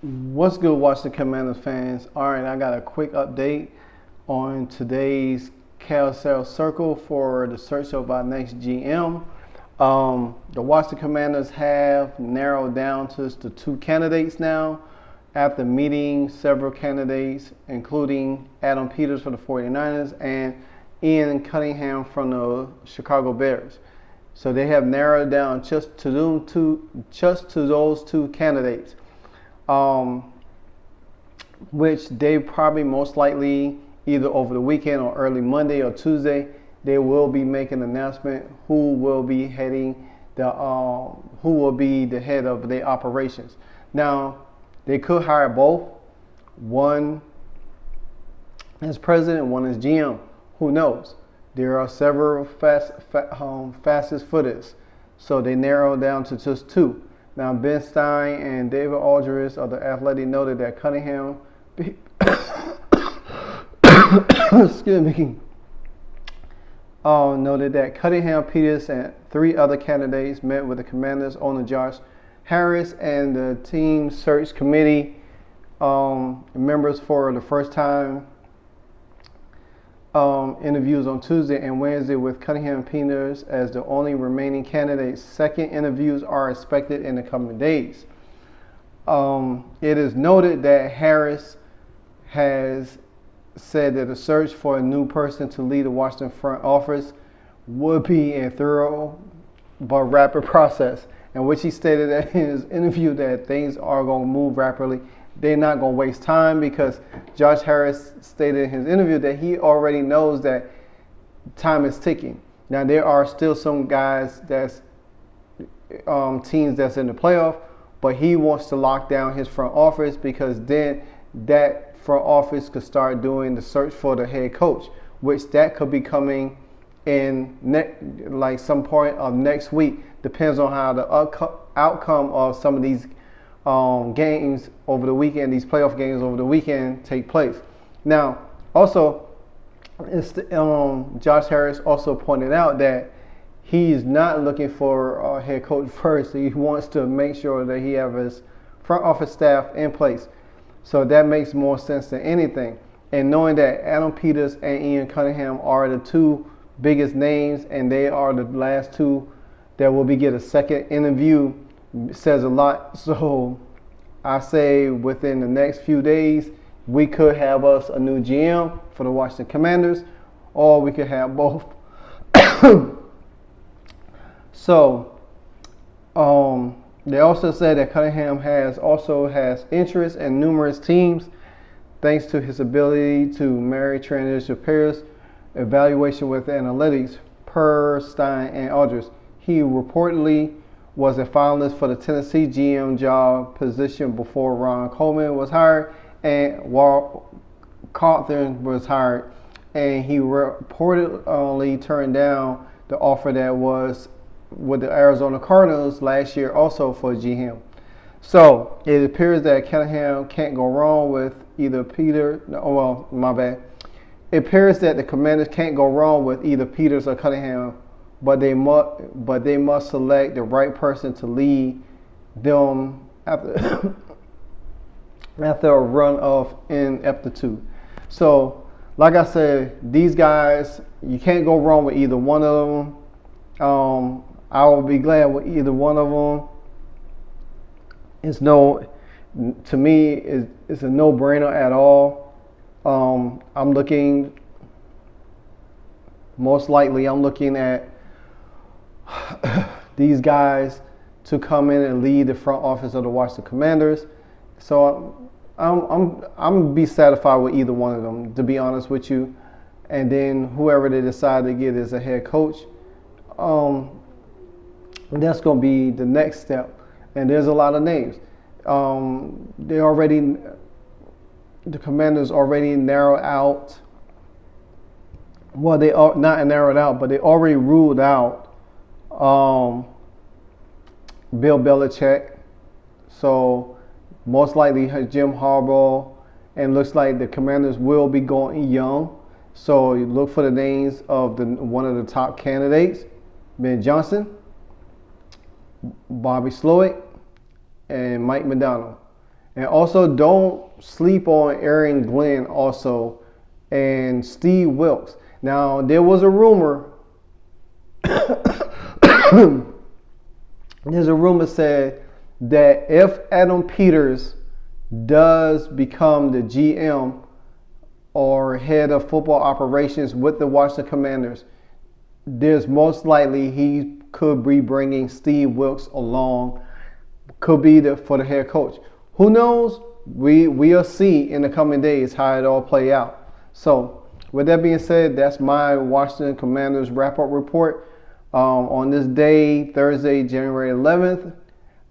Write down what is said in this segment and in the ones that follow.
What's good, Washington Commanders fans? All right, I got a quick update on today's carousel circle for the search of our next GM. The Washington Commanders have narrowed down to the two candidates now after meeting several candidates, including Adam Peters for the 49ers and Ian Cunningham from the Chicago Bears. So they have narrowed down just to those two candidates. Which they probably most likely either over the weekend or early Monday or Tuesday, they will be making an announcement who will be heading who will be the head of their operations. Now, they could hire both, one as president, one as GM. Who knows? There are several facets for this, so they narrowed down to just two. Now, Ben Stein and David Aldridge of The Athletic noted that Cunningham, Peters, and three other candidates met with the Commanders owner Josh Harris and the team search committee members for the first time interviews on Tuesday and Wednesday, with Cunningham and Peters as the only remaining candidates. Second interviews are expected in the coming days. It is noted that Harris has said that the search for a new person to lead the Washington front office would be a thorough but rapid process, in which he stated that in his interview that things are going to move rapidly. They're not going to waste time, because Josh Harris stated in his interview that he already knows that time is ticking. Now, there are still some guys that's teams that's in the playoff, but he wants to lock down his front office, because then that front office could start doing the search for the head coach, which that could be coming in like some point of next week. Depends on how the outcome of some of these games over the weekend, these playoff games over the weekend, take place. Now, also, Josh Harris also pointed out that he's not looking for a head coach first. He wants to make sure that he has his front office staff in place. So that makes more sense than anything. And knowing that Adam Peters and Ian Cunningham are the two biggest names, and they are the last two that will get a second interview, says a lot. So I say within the next few days, we could have us a new GM for the Washington Commanders, or we could have both. So they also said that Cunningham has interest in numerous teams, thanks to his ability to marry transition players, evaluation with analytics, per Stein and Aldridge. He reportedly was a finalist for the Tennessee GM job position before Ron Coleman was hired and Walt Cawthorn was hired, and he reportedly turned down the offer that was with the Arizona Cardinals last year, also for GM. So it appears that Cunningham can't go wrong with either Peter. It appears that the Commanders can't go wrong with either Peters or Cunningham, but they must select the right person to lead them after after a run of ineptitude. So, like I said, these guys, you can't go wrong with either one of them. I will be glad with either one of them. To me, it's a no-brainer at all. I'm looking at these guys to come in and lead the front office of the Washington Commanders. So I'm gonna be satisfied with either one of them, to be honest with you. And then whoever they decide to get as a head coach, that's gonna be the next step. And there's a lot of names. The Commanders already narrowed out. Well, they are not narrowed out, but they already ruled out Bill Belichick. So most likely Jim Harbaugh, and looks like the Commanders will be going young. So you look for the names of one of the top candidates: Ben Johnson, Bobby Slowick, and Mike McDonald. And also, don't sleep on Aaron Glenn also and Steve Wilkes. Now, there was a rumor. There's a rumor said that if Adam Peters does become the GM or head of football operations with the Washington Commanders, there's most likely he could be bringing Steve Wilkes along, could be for the head coach. Who knows? We'll see in the coming days how it all play out. So with that being said, that's my Washington Commanders wrap-up report on this day, Thursday, January 11th,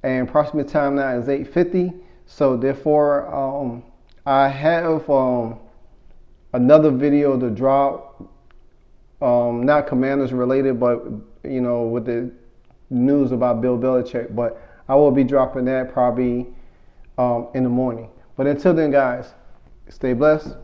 and approximate time now is 8:50. So therefore, I have another video to drop, not Commanders related, but with the news about Bill Belichick. But I will be dropping that probably in the morning. But until then, guys, stay blessed.